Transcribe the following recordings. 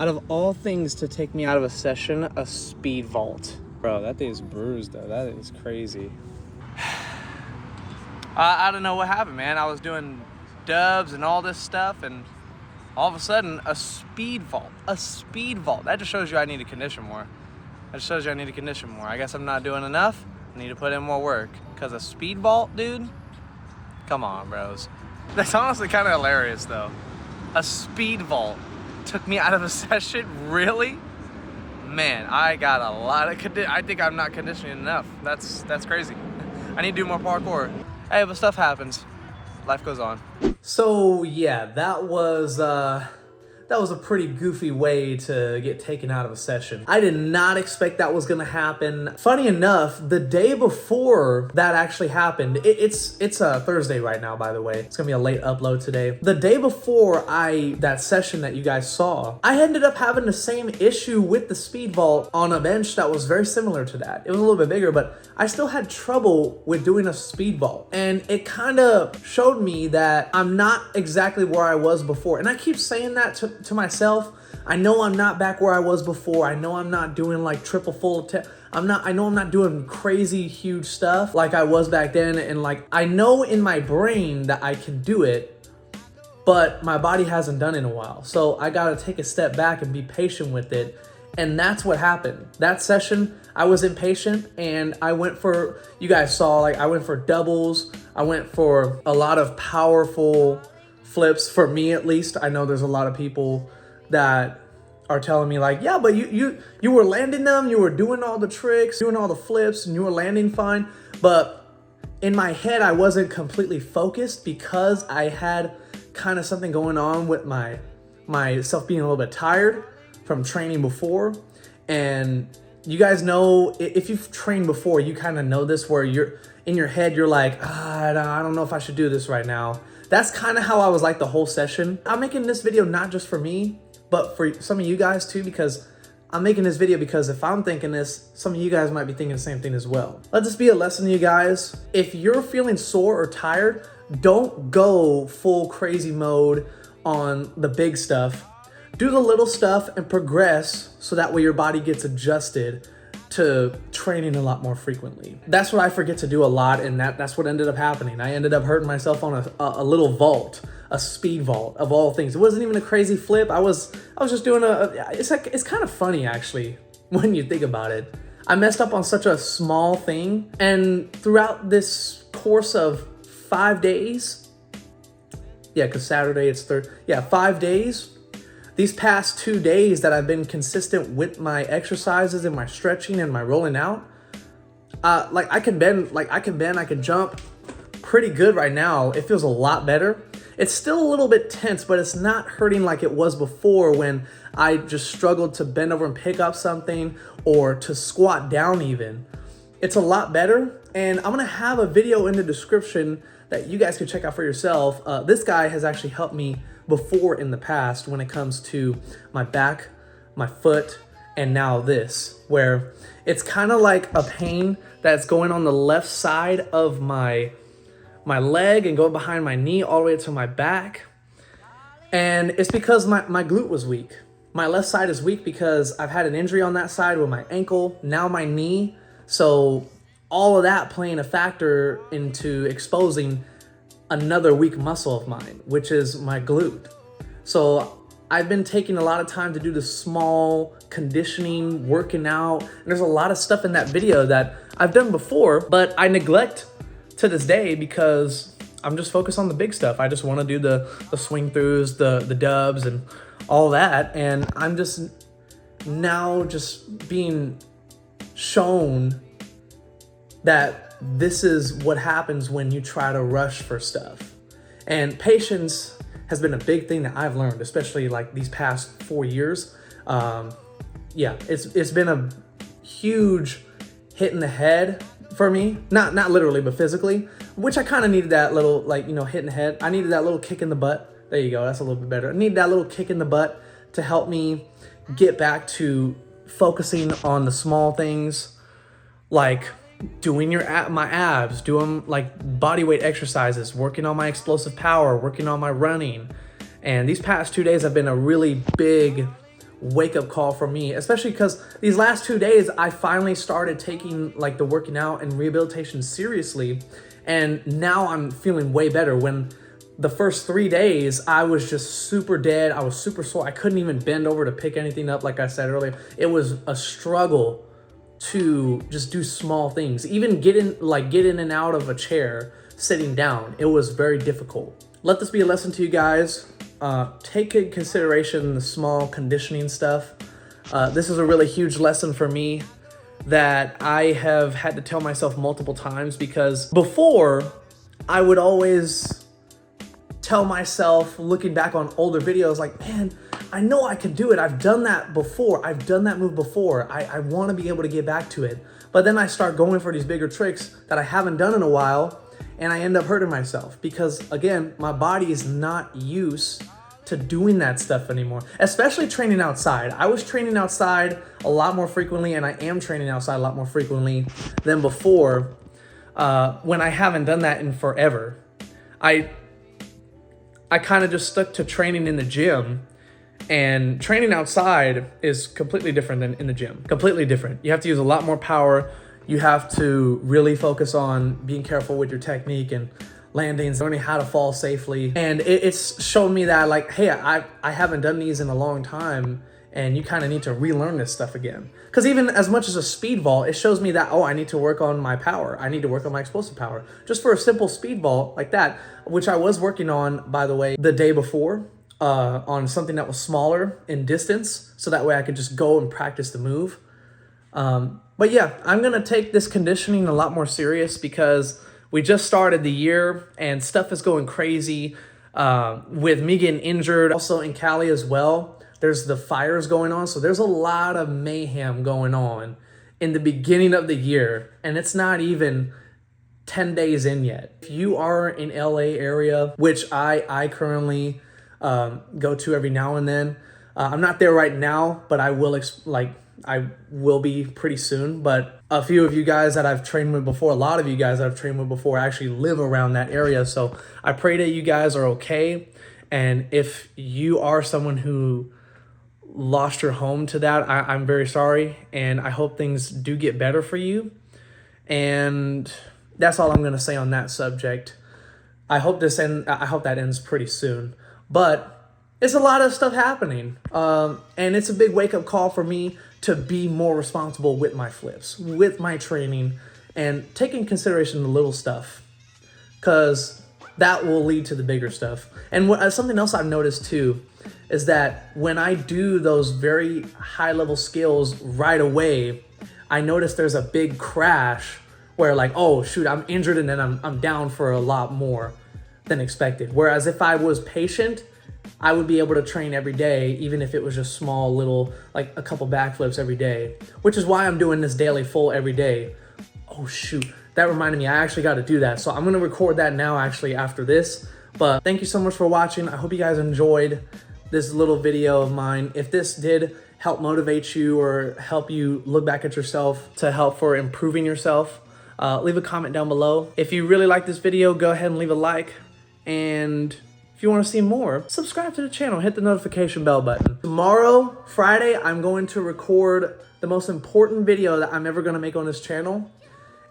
Out of all things to take me out of a session, a speed vault. Bro, that thing's bruised though. That is crazy. I don't know what happened, man. I was doing dubs and all this stuff, and all of a sudden, a speed vault. A speed vault. That just shows you I need to condition more. That just shows you I need to condition more. I guess I'm not doing enough. I need to put in more work. Because a speed vault, dude? Come on, bros. That's honestly kind of hilarious, though. A speed vault took me out of a session? Really? Man, I got a lot of I think I'm not conditioning enough. That's crazy. I need to do more parkour. Hey, but stuff happens. Life goes on. So yeah, that was a pretty goofy way to get taken out of a session. I did not expect that was gonna happen. Funny enough, the day before that actually happened, it's a Thursday right now, by the way. It's gonna be a late upload today. The day before that session that you guys saw, I ended up having the same issue with the speed vault on a bench that was very similar to that. It was a little bit bigger, but I still had trouble with doing a speed vault. And it kind of showed me that I'm not exactly where I was before. And I keep saying that to myself. I know I'm not back where I was before. I know I'm not doing like triple full I know I'm not doing crazy huge stuff like I was back then, and like I know in my brain that I can do it, but my body hasn't done it in a while. So I gotta take a step back and be patient with it. And that's what happened. That session, I was impatient and I went for, you guys saw, like I went for doubles. I went for a lot of powerful flips, for me at least. I know there's a lot of people that are telling me like, yeah, but you were landing them, you were doing all the tricks, doing all the flips, and you were landing fine. But in my head, I wasn't completely focused because I had kind of something going on with myself being a little bit tired from training before. And you guys know, if you've trained before, you kind of know this, where you're in your head, you're like, I don't know if I should do this right now. That's kind of how I was like the whole session. I'm making this video not just for me, but for some of you guys too, because I'm making this video because if I'm thinking this, some of you guys might be thinking the same thing as well. Let this be a lesson to you guys. If you're feeling sore or tired, don't go full crazy mode on the big stuff. Do the little stuff and progress so that way your body gets adjusted to training a lot more frequently. That's what I forget to do a lot, and that's what ended up happening. I ended up hurting myself on a little vault, a speed vault of all things. It wasn't even a crazy flip. I was just doing it's kind of funny actually when you think about it. I messed up on such a small thing, and throughout this course of 5 days, yeah, because Saturday it's 5 days. These past 2 days that I've been consistent with my exercises and my stretching and my rolling out, like I can bend, I can jump pretty good right now. It feels a lot better. It's still a little bit tense, but it's not hurting like it was before when I just struggled to bend over and pick up something or to squat down even. It's a lot better, and I'm gonna have a video in the description that you guys can check out for yourself. This guy has actually helped me before in the past when it comes to my back, my foot, and now this, where it's kind of like a pain that's going on the left side of my leg and going behind my knee all the way to my back. And it's because my glute was weak. My left side is weak because I've had an injury on that side with my ankle, now my knee. So all of that playing a factor into exposing another weak muscle of mine, which is my glute. So I've been taking a lot of time to do the small conditioning, working out, and there's a lot of stuff in that video that I've done before, but I neglect to this day because I'm just focused on the big stuff. I just want to do the swing throughs, the dubs, and all that, and I'm just now just being shown that this is what happens when you try to rush for stuff. And patience has been a big thing that I've learned, especially like these past 4 years. Yeah, it's been a huge hit in the head for me. Not literally, but physically, which I kind of needed that little, like, hit in the head. I needed that little kick in the butt. There you go, that's a little bit better. I need that little kick in the butt to help me get back to focusing on the small things, like doing my abs, doing like body weight exercises, working on my explosive power, working on my running. And these past 2 days have been a really big wake-up call for me, especially because these last 2 days I finally started taking like the working out and rehabilitation seriously, and now I'm feeling way better. When the first 3 days I was just super dead, I was super sore, I couldn't even bend over to pick anything up. Like I said earlier, it was a struggle to just do small things, even get in and out of a chair sitting down. It was very difficult. Let this be a lesson to you guys. Take in consideration the small conditioning stuff. This is a really huge lesson for me that I have had to tell myself multiple times, because before I would always tell myself, looking back on older videos, like, man, I know I can do it. I've done that before. I've done that move before. I want to be able to get back to it. But then I start going for these bigger tricks that I haven't done in a while, and I end up hurting myself because, again, my body is not used to doing that stuff anymore, especially training outside. I was training outside a lot more frequently, and I am training outside a lot more frequently than before, when I haven't done that in forever. I kind of just stuck to training in the gym, and training outside is completely different than in the gym. Completely different. You have to use a lot more power. You have to really focus on being careful with your technique and landings, learning how to fall safely. And it's shown me that, like, hey, I haven't done these in a long time, and you kind of need to relearn this stuff again. Because even as much as a speed vault, it shows me that, oh, I need to work on my power. I need to work on my explosive power. Just for a simple speed vault like that, which I was working on, by the way, the day before, on something that was smaller in distance, so that way I could just go and practice the move. But yeah, I'm gonna take this conditioning a lot more serious, because we just started the year and stuff is going crazy, with me getting injured. Also in Cali as well, there's the fires going on. So there's a lot of mayhem going on in the beginning of the year, and it's not even 10 days in yet. If you are in LA area, which I currently go to every now and then, I'm not there right now, but I will be pretty soon. But a few of you guys that I've trained with before, a lot of you guys that I've trained with before actually live around that area. So I pray that you guys are okay. And if you are someone who lost your home to that, I'm very sorry. And I hope things do get better for you. And that's all I'm going to say on that subject. I hope that ends pretty soon. But it's a lot of stuff happening. And it's a big wake-up call for me to be more responsible with my flips, with my training, and take in consideration the little stuff, because that will lead to the bigger stuff. And something else I've noticed too is that when I do those very high-level skills right away, I notice there's a big crash where, like, oh shoot, I'm injured, and then I'm down for a lot more than expected. Whereas if I was patient, I would be able to train every day, even if it was just small little, like a couple backflips every day, which is why I'm doing this daily full every day. Oh shoot, that reminded me, I actually got to do that. So I'm going to record that now, actually, after this. But thank you so much for watching. I hope you guys enjoyed this little video of mine. If this did help motivate you or help you look back at yourself to help for improving yourself, leave a comment down below. If you really like this video, go ahead and leave a like. And if you want to see more, subscribe to the channel, hit the notification bell button. Tomorrow, Friday, I'm going to record the most important video that I'm ever going to make on this channel.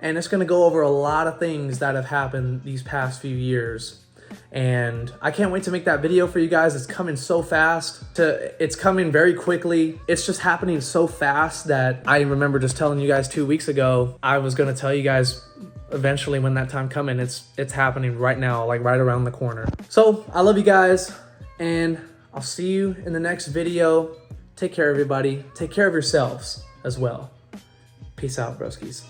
And it's going to go over a lot of things that have happened these past few years. And I can't wait to make that video for you guys. It's coming so fast. It's coming very quickly. It's just happening so fast that I remember just telling you guys 2 weeks ago, I was going to tell you guys eventually when that time coming. It's happening right now, like right around the corner. So I love you guys, and I'll see you in the next video. Take care, everybody. Take care of yourselves as well. Peace out, broskies.